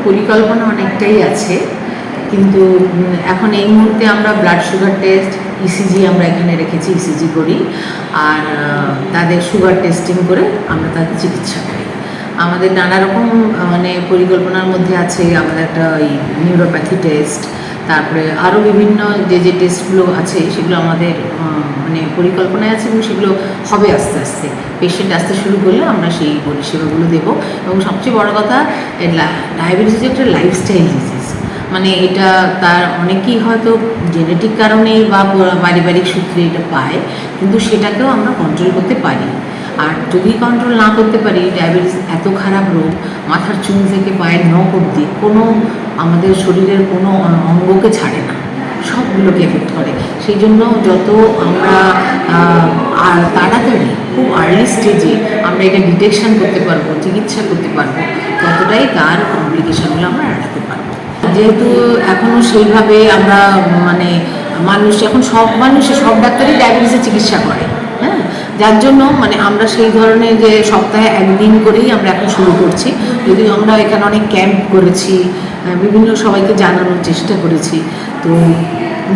পরিকল্পনা অনেকটাই আছে, কিন্তু এখন এই মুহূর্তে আমরা ব্লাড সুগার টেস্ট, ইসিজি আমরা এখানে রেখেছি, ইসিজি করি। আর তাদের সুগার টেস্টিং করে আমরা তাদের চিকিৎসা করি। আমাদের নানা রকম মানে পরিকল্পনার মধ্যে আছে আমাদের একটা ওই নিউরোপ্যাথি টেস্ট, তারপরে আরও বিভিন্ন যে টেস্টগুলো আছে সেগুলো আমাদের মানে পরিকল্পনায় আছে এবং সেগুলো হবে আস্তে আস্তে। পেশেন্ট আসতে শুরু করলে আমরা সেই পরিষেবাগুলো দেবো। এবং সবচেয়ে বড় কথা, ডায়াবেটিস একটা লাইফস্টাইল ডিজিজ, মানে এটা তার অনেকেই হয়তো জেনেটিক কারণে বা পারিবারিক সূত্রে এটা পায়, কিন্তু সেটাকেও আমরা কন্ট্রোল করতে পারি। আর যদি কন্ট্রোল না করতে পারি, ডায়াবেটিস এত খারাপ রোগ, মাথার চুল থেকে পায়ের নখ অবধি কোনো আমাদের শরীরের কোনো অঙ্গকে ছাড়ে না, সবগুলোকে এফেক্ট করে। সেই জন্য যত আমরা তাড়াতাড়ি খুব আর্লি স্টেজে আমরা এটা ডিটেকশান করতে পারবো, চিকিৎসা করতে পারবো, ততটাই তার কমপ্লিকেশানগুলো আমরা এড়াতে পারবো। যেহেতু এখনও সেইভাবে আমরা মানে এখন সব সব ডাক্তারই ডায়াবেটিসের চিকিৎসা করে, হ্যাঁ, যার জন্য মানে আমরা সেই ধরনের যে সপ্তাহে একদিন করেই আমরা এখন শুরু করছি। যদিও আমরা এখানে অনেক ক্যাম্প করেছি, বিভিন্ন সবাইকে জানানোর চেষ্টা করেছি। তো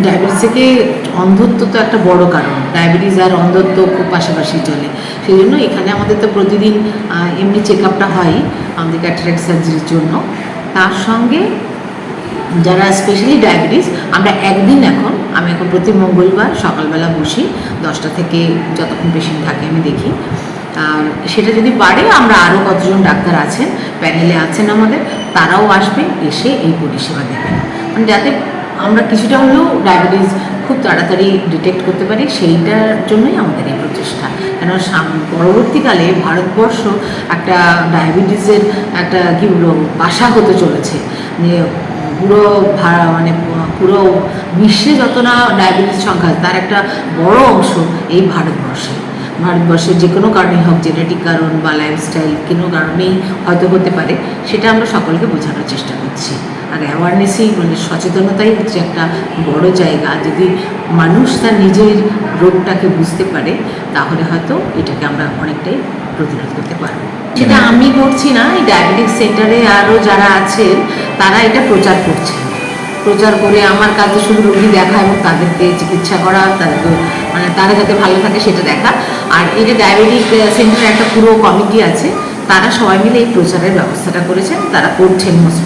ডায়াবেটিস থেকে অন্ধত্ব তো একটা বড় কারণ, ডায়াবেটিস আর অন্ধত্ব খুব পাশাপাশি চলে। সেই জন্য এখানে আমাদের তো প্রতিদিন এমনি চেক আপটা হয় আমাদের ক্যাটারাক্ট সার্জারির জন্য। তার সঙ্গে যারা স্পেশালি ডায়াবেটিস, আমরা আমি এখন প্রতি মঙ্গলবার সকালবেলা বসি 10টা থেকে যতক্ষণ পেশেন্ট থাকে আমি দেখি। আর সেটা যদি পারে আমরা আরও কতজন ডাক্তার আছেন, প্যানেলে আছেন আমাদের, তারাও আসবেন, এসে এই পরিষেবা দেবেন, মানে যাতে আমরা কিছুটা হলেও ডায়াবেটিস খুব তাড়াতাড়ি ডিটেক্ট করতে পারি। সেইটার জন্যই আমাদের এই প্রচেষ্টা। কেন পরবর্তীকালে ভারতবর্ষ একটা ডায়াবেটিসের একটা কী বলবো বাসা হতে চলেছে, যে পুরো বিশ্বে যত না ডায়াবেটিস সংখ্যা, তার একটা বড় অংশ এই ভারতবর্ষের যে কোনো কারণেই হোক, জেনেটিক কারণ বা লাইফস্টাইল কোনো কারণেই হয়তো হতে পারে, সেটা আমরা সকলকে বোঝানোর চেষ্টা করছি। আর অ্যাওয়ারনেসই মানে সচেতনতাই হচ্ছে একটা বড় জায়গা। যদি মানুষ তার নিজের রোগটাকে বুঝতে পারে, তাহলে হয়তো এটাকে আমরা অনেকটাই প্রতিরোধ করতে পারবো। সেটা আমি করছি না, এই ডায়াবেটিস সেন্টারে আরও যারা আছেন তারা এটা প্রচার করছেন। প্রচার করে আমার কাছে শুধু রোগী দেখা এবং তাদেরকে চিকিৎসা করা, তাদেরকে মানে তারা যাতে ভালো থাকে সেটা দেখা। আর এই যে ডায়াবেটিক সেন্টারে একটা পুরো কমিটি আছে, তারা সবাই মিলে এই প্রচারের ব্যবস্থাটা করেছেন, তারা করছেন মোস্ট